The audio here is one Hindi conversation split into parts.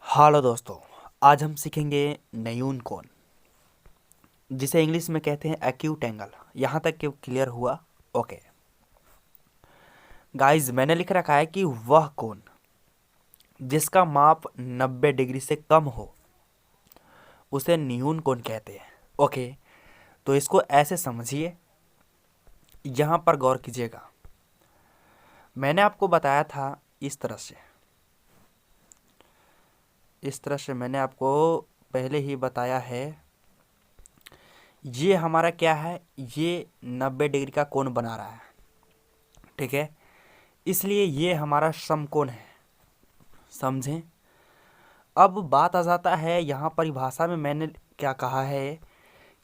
हेलो दोस्तों, आज हम सीखेंगे न्यून कोण, जिसे इंग्लिश में कहते हैं एक्यूट एंगल। यहाँ तक कि क्लियर हुआ? ओके गाइस, मैंने लिख रखा है कि वह कोण जिसका माप 90 डिग्री से कम हो उसे न्यून कोण कहते हैं। ओके, तो इसको ऐसे समझिए, यहाँ पर गौर कीजिएगा। मैंने आपको बताया था इस तरह से मैंने आपको पहले ही बताया है। ये हमारा क्या है, ये 90 डिग्री का कोण बना रहा है, ठीक है। इसलिए ये हमारा समकोण है, समझें। अब बात आ जाता है, यहाँ परिभाषा में मैंने क्या कहा है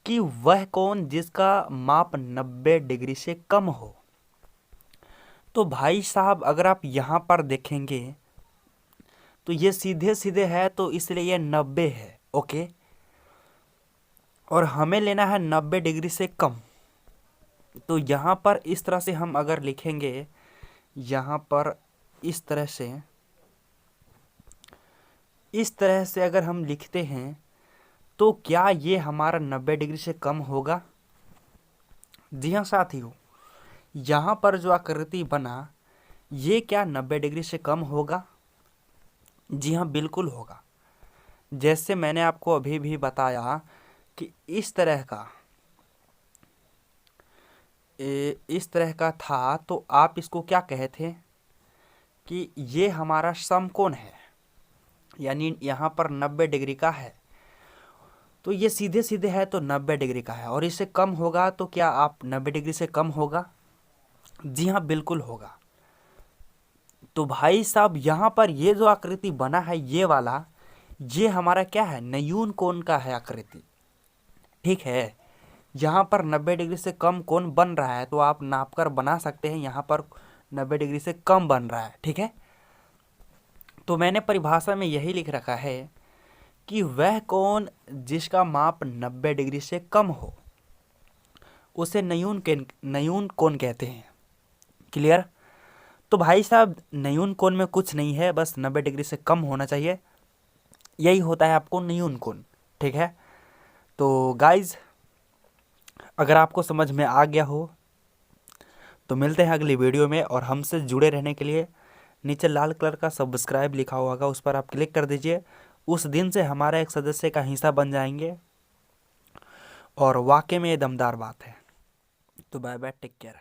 कि वह कोण जिसका माप 90 डिग्री से कम हो। तो भाई साहब, अगर आप यहाँ पर देखेंगे तो ये सीधे सीधे है, तो इसलिए ये 90 है। ओके, और हमें लेना है 90 डिग्री से कम। तो यहाँ पर इस तरह से हम अगर लिखेंगे, यहाँ पर इस तरह से अगर हम लिखते हैं तो क्या ये हमारा 90 डिग्री से कम होगा? जी हाँ साथियों, यहाँ पर जो आकृति बना ये क्या 90 डिग्री से कम होगा? जी हाँ, बिल्कुल होगा। जैसे मैंने आपको अभी भी बताया कि इस तरह का था, तो आप इसको क्या कहते हैं कि ये हमारा समकोण है, यानी यहाँ पर 90 डिग्री का है। तो ये सीधे सीधे है तो 90 डिग्री का है, और इससे कम होगा तो क्या आप 90 डिग्री से कम होगा? जी हाँ, बिल्कुल होगा। तो भाई साहब, यहाँ पर ये जो आकृति बना है ये वाला, ये हमारा क्या है, न्यून कोण का है आकृति, ठीक है। यहाँ पर 90 डिग्री से कम कोण बन रहा है, तो आप नाप कर बना सकते हैं यहाँ पर 90 डिग्री से कम बन रहा है, ठीक है। तो मैंने परिभाषा में यही लिख रखा है कि वह कोण जिसका माप 90 डिग्री से कम हो उसे न्यून कोण कहते हैं। क्लियर? तो भाई साहब, न्यून कोण में कुछ नहीं है, बस 90 डिग्री से कम होना चाहिए, यही होता है आपको न्यून कोण, ठीक है। तो गाइज, अगर आपको समझ में आ गया हो तो मिलते हैं अगली वीडियो में, और हमसे जुड़े रहने के लिए नीचे लाल कलर का सब्सक्राइब लिखा हुआ होगा, उस पर आप क्लिक कर दीजिए। उस दिन से हमारा एक सदस्य का हिस्सा बन जाएंगे, और वाकई में ये दमदार बात है। तो बाय बाय, टेक केयर।